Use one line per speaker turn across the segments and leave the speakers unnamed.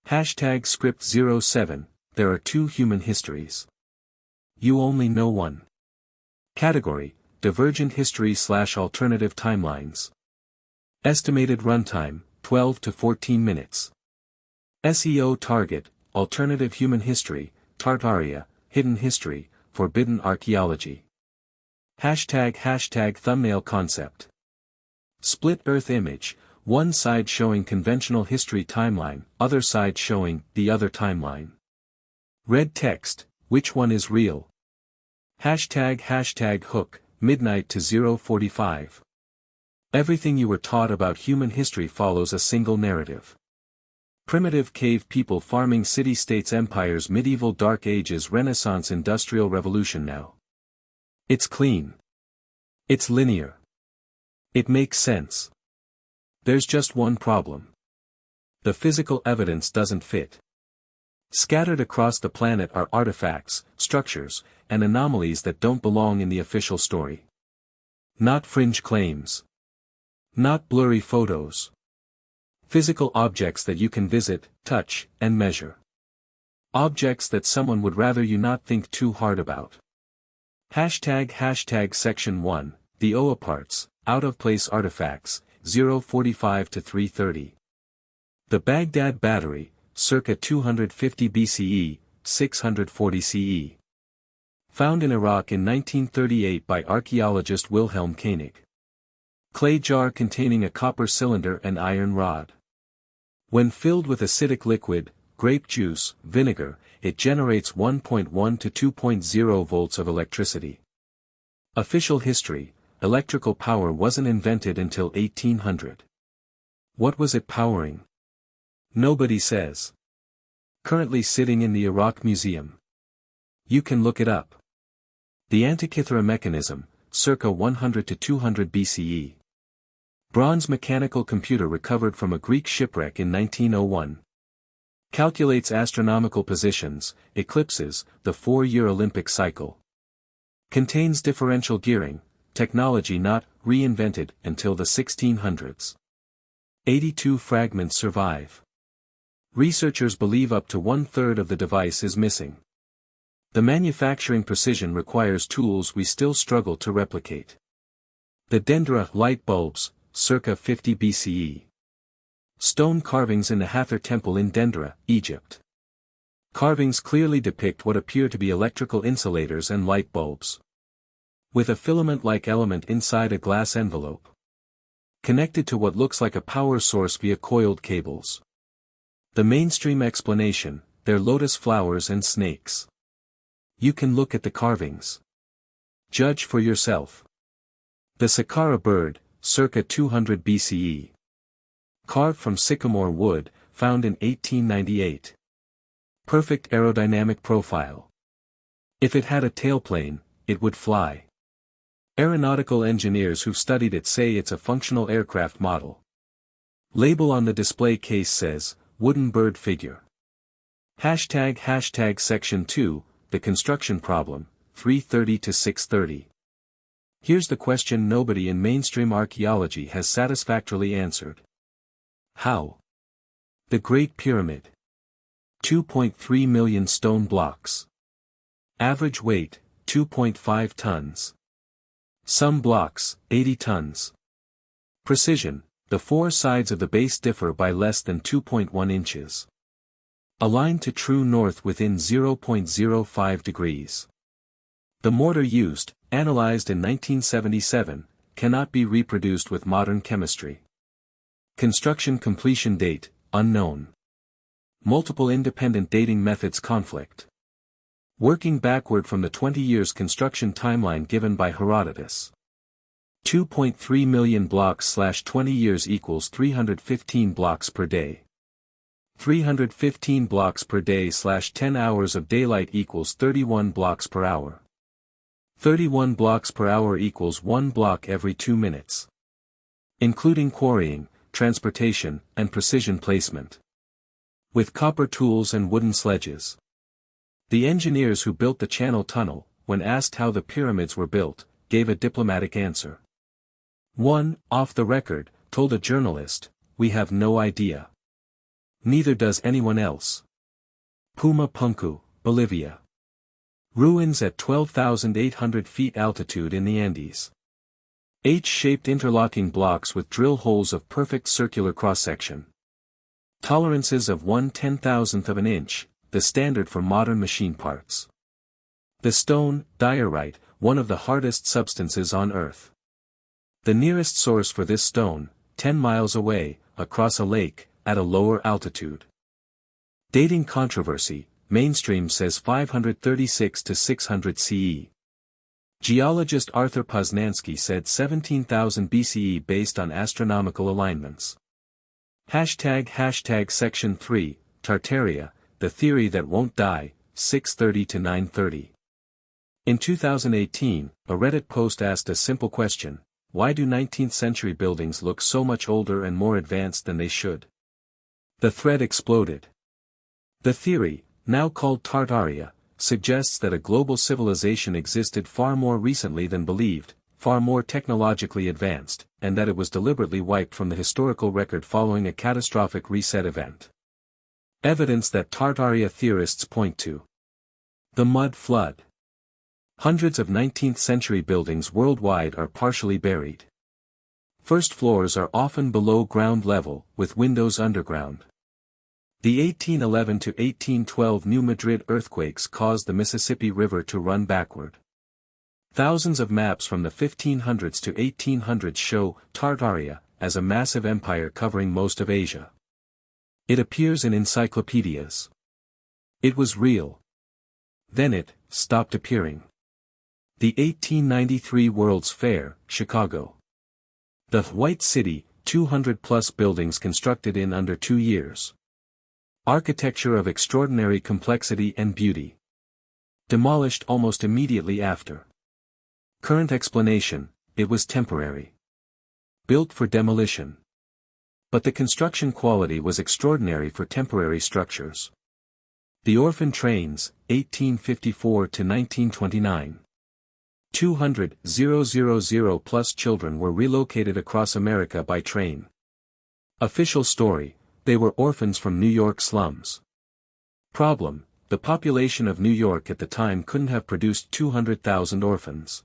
Hashtag script 07, there are two human histories. You only know one. Category, divergent history/alternative timelines. Estimated runtime, 12 to 14 minutes. SEO target, alternative human history, Tartaria, hidden history, forbidden archaeology. Hashtag thumbnail concept. Split earth image, one side showing conventional history timeline, other side showing the other timeline. Red text, which one is real? Hashtag hook, midnight to 0:45. Everything you were taught about human history follows a single narrative. Primitive cave people farming city-states empires medieval dark ages Renaissance industrial revolution now. It's clean. It's linear. It makes sense. There's just one problem. The physical evidence doesn't fit. Scattered across the planet are artifacts, structures, and anomalies that don't belong in the official story. Not fringe claims. Not blurry photos. Physical objects that you can visit, touch, and measure. Objects that someone would rather you not think too hard about. Hashtag section 1, the OA parts, out-of-place artifacts, 0:45 to 3:30. The Baghdad Battery, circa 250 BCE, 640 CE. Found in Iraq in 1938 by archaeologist Wilhelm Koenig. Clay jar containing a copper cylinder and iron rod. When filled with acidic liquid, grape juice, vinegar, it generates 1.1 to 2.0 volts of electricity. Official history, electrical power wasn't invented until 1800. What was it powering? Nobody says. Currently sitting in the Iraq Museum. You can look it up. The Antikythera mechanism, circa 100 to 200 BCE. Bronze mechanical computer recovered from a Greek shipwreck in 1901. Calculates astronomical positions, eclipses, the 4-year Olympic cycle. Contains differential gearing, technology not reinvented until the 1600s. 82 fragments survive. Researchers believe up to 1/3 of the device is missing. The manufacturing precision requires tools we still struggle to replicate. The Dendra light bulbs, circa 50 BCE. Stone carvings in the Hathor Temple in Dendra, Egypt. Carvings clearly depict what appear to be electrical insulators and light bulbs. With a filament-like element inside a glass envelope. Connected to what looks like a power source via coiled cables. The mainstream explanation, they're lotus flowers and snakes. You can look at the carvings. Judge for yourself. The Saqqara bird, circa 200 BCE. Carved from sycamore wood, found in 1898. Perfect aerodynamic profile. If it had a tailplane, it would fly. Aeronautical engineers who've studied it say it's a functional aircraft model. Label on the display case says, wooden bird figure. Hashtag section 2, the construction problem, 3:30 to 6:30. Here's the question nobody in mainstream archaeology has satisfactorily answered. How? The Great Pyramid. 2.3 million stone blocks. Average weight, 2.5 tons. Some blocks, 80 tons. Precision, the four sides of the base differ by less than 2.1 inches. Aligned to true north within 0.05 degrees. The mortar used, analyzed in 1977, cannot be reproduced with modern chemistry. Construction completion date, unknown. Multiple independent dating methods conflict. Working backward from the 20 years construction timeline given by Herodotus. 2.3 million blocks/20 years equals 315 blocks per day. 315 blocks per day/10 hours of daylight equals 31 blocks per hour. 31 blocks per hour equals 1 block every 2 minutes. Including quarrying, transportation, and precision placement. With copper tools and wooden sledges. The engineers who built the Channel Tunnel, when asked how the pyramids were built, gave a diplomatic answer. One, off the record, told a journalist, "We have no idea. Neither does anyone else. Puma Punku, Bolivia. Ruins at 12,800 feet altitude in the Andes. H-shaped interlocking blocks with drill holes of perfect circular cross-section. Tolerances of 1/10,000th of an inch, the standard for modern machine parts. The stone, diorite, one of the hardest substances on Earth. The nearest source for this stone, 10 miles away, across a lake, at a lower altitude. Dating controversy, mainstream says 536 to 600 CE. Geologist Arthur Poznansky said 17,000 BCE based on astronomical alignments. ## Section 3, Tartaria, the theory that won't die, 630 to 930. In 2018, a Reddit post asked a simple question: why do 19th century buildings look so much older and more advanced than they should? The thread exploded. The theory, now called Tartaria, suggests that a global civilization existed far more recently than believed, far more technologically advanced, and that it was deliberately wiped from the historical record following a catastrophic reset event. Evidence that Tartaria theorists point to. The mud flood. Hundreds of 19th century buildings worldwide are partially buried. First floors are often below ground level, with windows underground. The 1811 to 1812 New Madrid earthquakes caused the Mississippi River to run backward. Thousands of maps from the 1500s to 1800s show Tartaria as a massive empire covering most of Asia. It appears in encyclopedias. It was real. Then it stopped appearing. The 1893 World's Fair, Chicago. The White City, 200-plus buildings constructed in under 2 years. Architecture of extraordinary complexity and beauty. Demolished almost immediately after. Current explanation: it was temporary. Built for demolition. But the construction quality was extraordinary for temporary structures. The orphan trains, 1854 to 1929. 200,000 plus children were relocated across America by train. Official story: they were orphans from New York slums. Problem: the population of New York at the time couldn't have produced 200,000 orphans.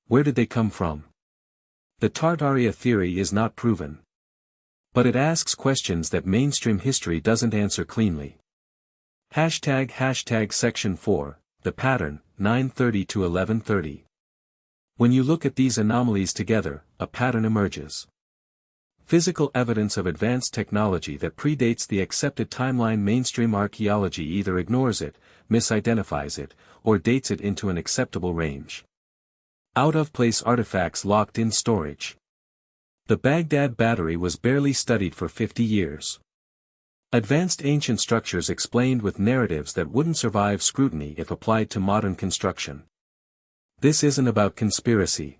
Where did they come from? The Tartaria theory is not proven. But it asks questions that mainstream history doesn't answer cleanly. ## Section 4, the pattern, 930 to 1130. When you look at these anomalies together, a pattern emerges. Physical evidence of advanced technology that predates the accepted timeline. Mainstream archaeology either ignores it, misidentifies it, or dates it into an acceptable range. Out-of-place artifacts locked in storage. The Baghdad Battery was barely studied for 50 years. Advanced ancient structures explained with narratives that wouldn't survive scrutiny if applied to modern construction. This isn't about conspiracy.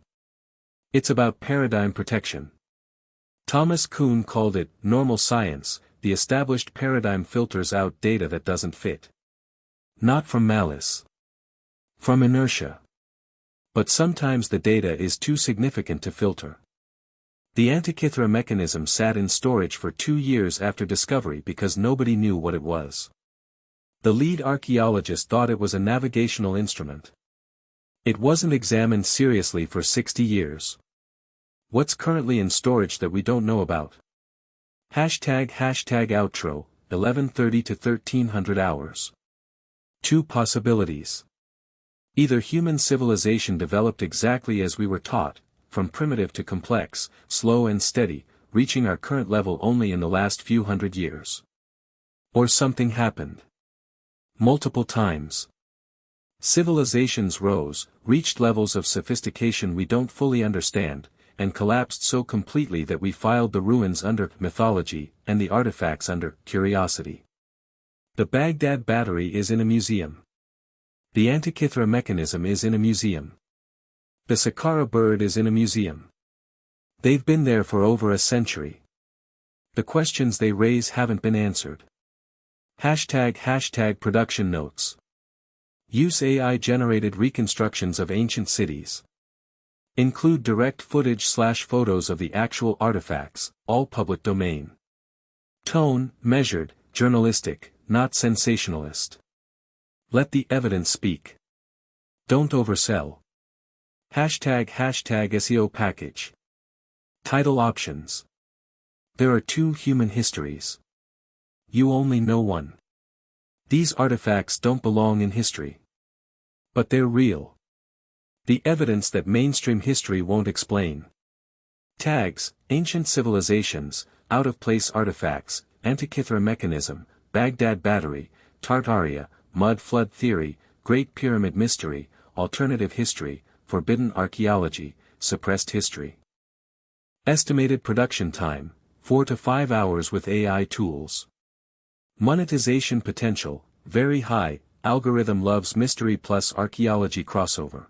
It's about paradigm protection. Thomas Kuhn called it normal science. The established paradigm filters out data that doesn't fit. Not from malice. From inertia. But sometimes the data is too significant to filter. The Antikythera mechanism sat in storage for 2 years after discovery because nobody knew what it was. The lead archaeologist thought it was a navigational instrument. It wasn't examined seriously for 60 years. What's currently in storage that we don't know about? ## Outro, 1130 to 1300 hours. 2 possibilities. Either human civilization developed exactly as we were taught, from primitive to complex, slow and steady, reaching our current level only in the last few hundred years. Or something happened. Multiple times. Civilizations rose, reached levels of sophistication we don't fully understand, and collapsed so completely that we filed the ruins under mythology, and the artifacts under curiosity. The Baghdad Battery is in a museum. The Antikythera mechanism is in a museum. The Saqqara bird is in a museum. They've been there for over a century. The questions they raise haven't been answered. ## Production notes. Use AI-generated reconstructions of ancient cities. Include direct footage/photos of the actual artifacts, all public domain. Tone, measured, journalistic, not sensationalist. Let the evidence speak. Don't oversell. Hashtag SEO package. Title options. There are two human histories. You only know one. These artifacts don't belong in history. But they're real. The evidence that mainstream history won't explain. Tags, ancient civilizations, out-of-place artifacts, Antikythera mechanism, Baghdad battery, Tartaria, mud flood theory, Great Pyramid mystery, alternative history, forbidden archaeology, suppressed history. Estimated production time, 4 to 5 hours with AI tools. Monetization potential, very high, algorithm loves mystery plus archaeology crossover.